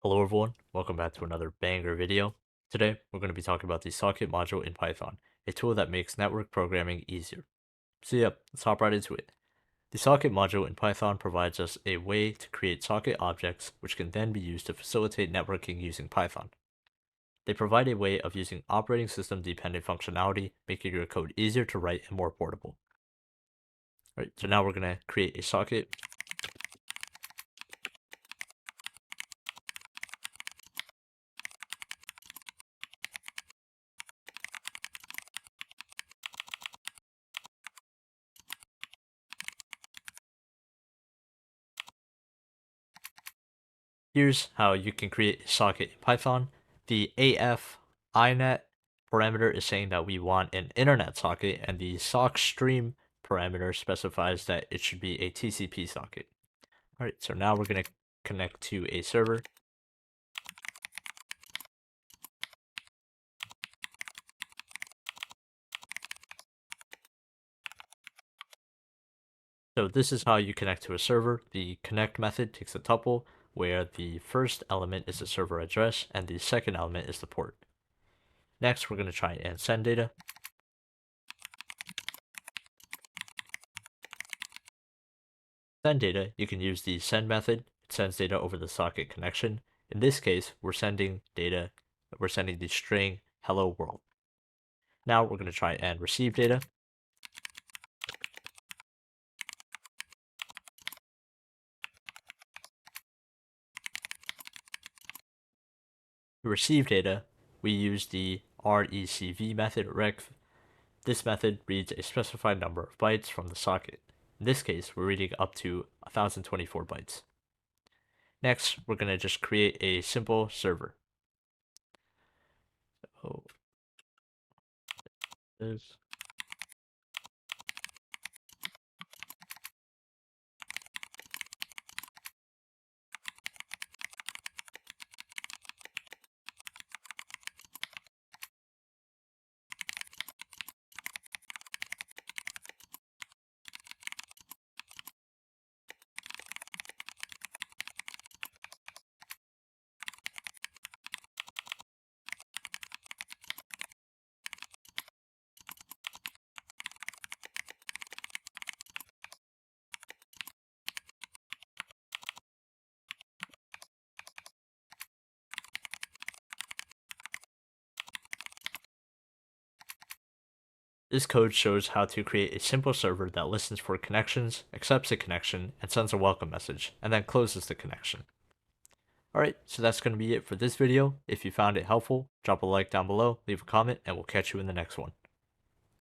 Hello everyone, welcome back to another banger video. Today, we're going to be talking about the socket module in Python, a tool that makes network programming easier. So let's hop right into it. The socket module in Python provides us a way to create socket objects which can then be used to facilitate networking using Python. They provide a way of using operating system dependent functionality, making your code easier to write and more portable. Alright, so now we're going to create a socket. Here's how you can create a socket in Python. The AF inet parameter is saying that we want an internet socket, and the sock stream parameter specifies that it should be a TCP socket. All right, so now we're going to connect to a server. So this is how you connect to a server. The connect method takes a tuple where the first element is the server address and the second element is the port. Next, we're going to try and send data. Send data, you can use the send method. It sends data over the socket connection. In this case, we're sending data, we're sending the string hello world. Now we're going to try and receive data. To receive data, we use the recv method rec. This method reads a specified number of bytes from the socket. In this case, we're reading up to 1024 bytes. Next, we're going to just create a simple server. So this This code shows how to create a simple server that listens for connections, accepts a connection, and sends a welcome message, and then closes the connection. Alright, so that's going to be it for this video. If you found it helpful, drop a like down below, leave a comment, and we'll catch you in the next one.